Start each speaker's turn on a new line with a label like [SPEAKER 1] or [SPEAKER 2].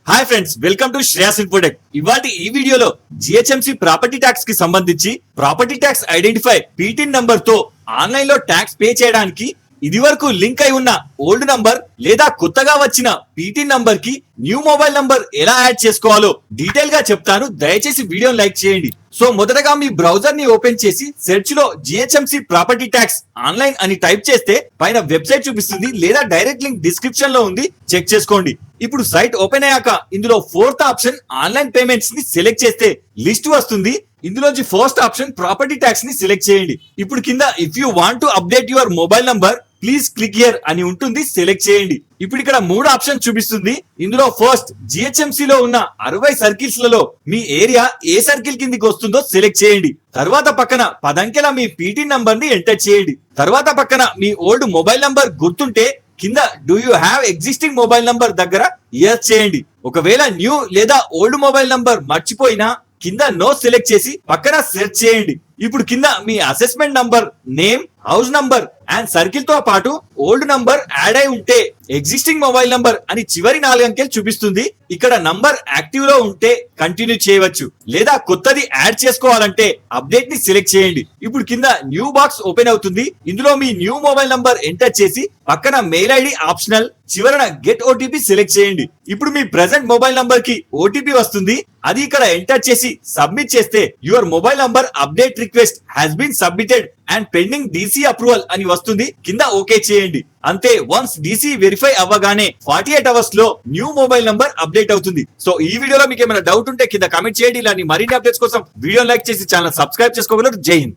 [SPEAKER 1] Hi friends, welcome to Shreyas Infotech. ఇవాటి ఈ వీడియోలో జిహెచ్ఎంసి ప్రాపర్టీ ట్యాక్స్ కి సంబంధించి ప్రాపర్టీ ట్యాక్స్ ఐడెంటిఫై పీటీన్ నంబర్ తో ఆన్లైన్ లో ట్యాక్స్ పే చేయడానికి ఇది వరకు లింక్ అయి ఉన్న ఓల్డ్ నంబర్ లేదా కొత్తగా వచ్చిన పీటీన్ నంబర్ కి న్యూ మొబైల్ నంబర్ ఎలా యాడ్ చేసుకోవాలో డీటెయిల్ గా చెప్తాను. దయచేసి వీడియోని లైక్ చేయండి. సో మొదటగా మీ బ్రౌజర్ ని ఓపెన్ చేసి సెర్చ్ లో జిహెచ్ఎంసి ప్రాపర్టీ ట్యాక్స్ ఆన్లైన్ అని టైప్ చేస్తే పైన వెబ్సైట్ చూపిస్తుంది, లేదా డైరెక్ట్ లింక్ డిస్క్రిప్షన్ లో ఉంది, చెక్ చేసుకోండి. ఇప్పుడు సైట్ ఓపెన్ అయ్యాక ఇందులో ఫోర్త్ ఆప్షన్ ఆన్లైన్ పేమెంట్స్ ని సెలెక్ట్ చేస్తే లిస్ట్ వస్తుంది. ఇందులోంచి ఫస్ట్ ఆప్షన్ ప్రాపర్టీ ట్యాక్స్ ని సెలెక్ట్ చేయండి. ఇప్పుడు కింద if you want to update your mobile number please click here అని ఉంటుంది, సెలెక్ట్ చేయండి. ఇప్పుడు ఇక్కడ 3 ఆప్షన్ చూపిస్తుంది. ఇందులో ఫస్ట్ జిహెచ్ఎంసి లో ఉన్న 60 సర్కిల్స్ లలో మీ ఏరియా ఏ సర్కిల్ కిందికి వస్తుందో సెలెక్ట్ చేయండి. తర్వాత పక్కన 10 అంకెల మీ పీటీన్ నంబర్ ని ఎంటర్ చేయండి. తర్వాత పక్కన మీ ఓల్డ్ మొబైల్ నంబర్ గుర్తుంటే కింద do you have existing mobile number దగ్గర ఎస్ చేయండి. ఒకవేళ న్యూ లేదా ఓల్డ్ మొబైల్ నంబర్ మర్చిపోయినా కింద నో సెలెక్ట్ చేసి పక్కన సెర్చ్ చేయండి. ఇప్పుడు కింద మీ assessment number, name, house number and circle తో పాటు ఓల్డ్ నంబర్ యాడ్ అయి ఉంటే ఎగ్జిస్టింగ్ మొబైల్ నంబర్ అని చివరి 4 అంకెలు చూపిస్తుంది. ఇక్కడ నంబర్ యాక్టివ్ లో ఉంటే కంటిన్యూ చేయవచ్చు, లేదా కొత్తది యాడ్ చేసుకోవాలంటే అప్డేట్ ని సెలెక్ట్ చేయండి. ఇప్పుడు కింద న్యూ బాక్స్ ఓపెన్ అవుతుంది. ఇందులో మీ న్యూ మొబైల్ నంబర్ ఎంటర్ చేసి పక్కన మెయిల్ ఐడి ఆప్షనల్, చివరన గెట్ ఓటీపీ సెలెక్ట్ చేయండి. ఇప్పుడు మీ ప్రెసెంట్ మొబైల్ నంబర్ కి ఓటీపీ వస్తుంది. అది ఇక్కడ ఎంటర్ చేసి సబ్మిట్ చేస్తే your mobile number update request has been submitted and pending DC approval అని వస్తుంది. కింద ఓకే చేయండి. అంతే, వన్స్ డీసీ వెరిఫై అవ్వగానే 48 అవర్స్ లో న్యూ మొబైల్ నంబర్ అప్డేట్ అవుతుంది. సో ఈ వీడియోలో మీకు ఏమైనా డౌట్ ఉంటే కింద కామెంట్ చేయండి. ఇలాంటి మరిన్ని అప్డేట్స్ కోసం వీడియో లైక్ చేసి ఛానల్ సబ్స్క్రైబ్ చేసుకోగలరు. జై హింద్.